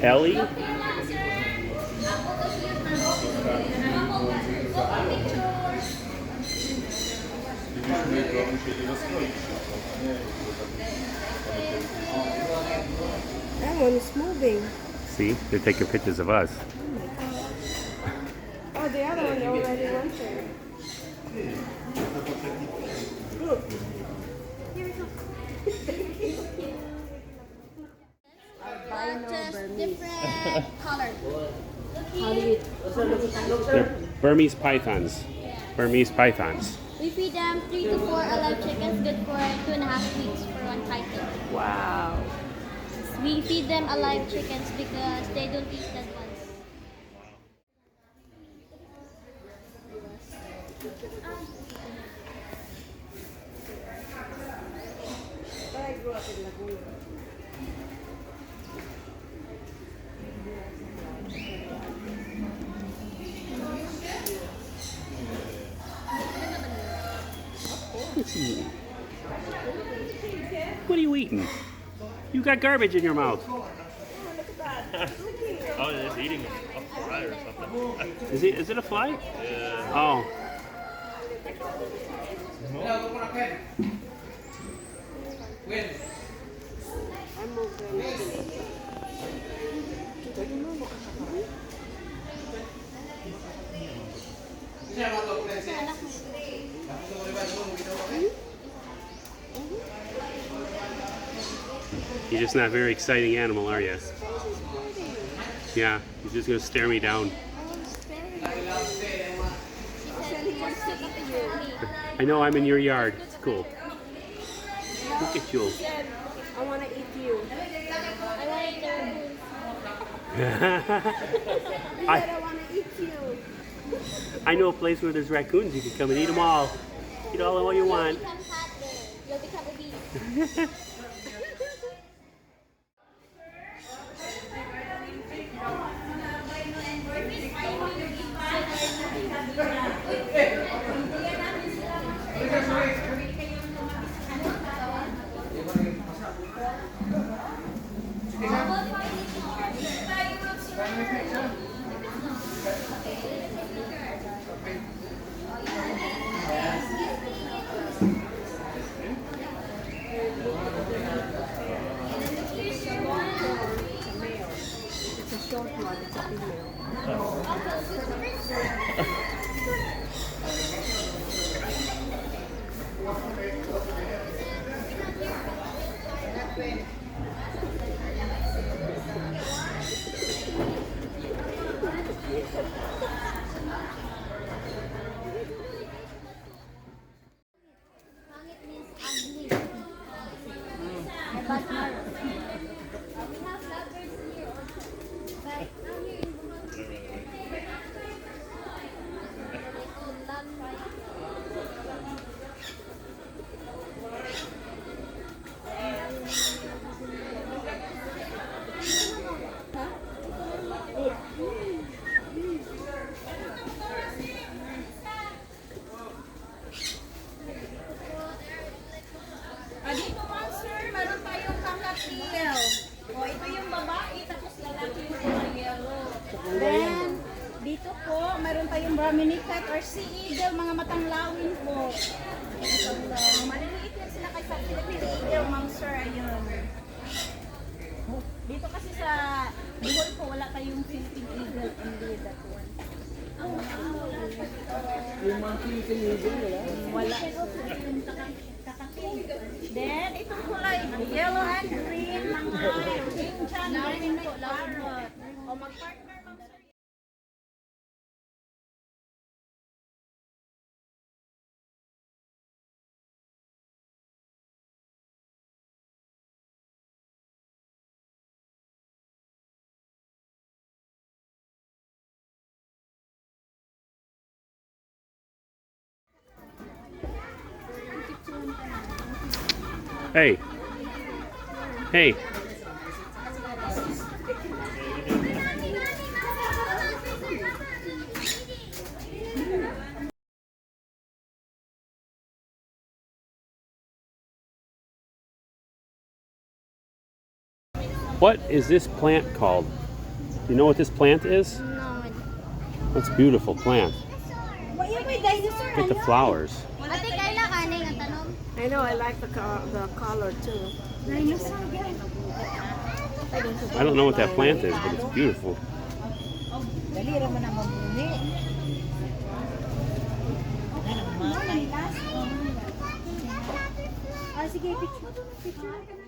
Ellie? That one is moving. See, they're taking pictures of us. Oh, the other one already went there. Look. Here we go. Just different colors. How do you... They're Burmese pythons. Burmese pythons. We feed them 3 to 4 alive chickens, good for 2.5 weeks for one python. Wow. We feed them alive chickens because they don't eat dead ones. I grew up in Laguna. What's he eating? What are you eating? You got garbage in your mouth. Oh, look at that. Oh, they're just eating a fly or something. Is it a fly? Yeah. Oh. I'm okay. You're just not a very exciting animal, are you? Yeah, you're just gonna stare me down. I know I'm in your yard. It's cool. Look at you. I want to eat you. I want to eat you. I know a place where there's raccoons. You can come and eat them all. Eat all of what you want. You'll become obese. Short one, it's a female. Pangit means ugly. Bad mark. We have lovebirds here. But now here in Bohol, Dito man sir, meron tayong kakatiel. O, ito yung babae, tapos lalaki yung mga yellow. Then, dito po, meron tayong Brahminic cat or sea eagle, mga matanglawin po. Maliliit yan sila kay sa Philippine eagle, ma'am sir, ayun. Dito kasi sa Bohol po, wala tayong Philippine eagle, only that one. Yung mga Philippine eagle, wala? Wala. Then, itong kulay, yellow and green, mga Indian green po, parrot. O mag-partner, ma'am sir. Hey. Hey. What is this plant called? You know what this plant is? No. That's a beautiful plant. Wa yan may dinosaur. Look at the flowers. Ate, kaila ka na yung tanong. I know, I like the color too. Dinosaur yan. I don't know what that plant is, but it's beautiful. Dali ra man ang mabuni. Ah, sige, picture. Picture na ka na.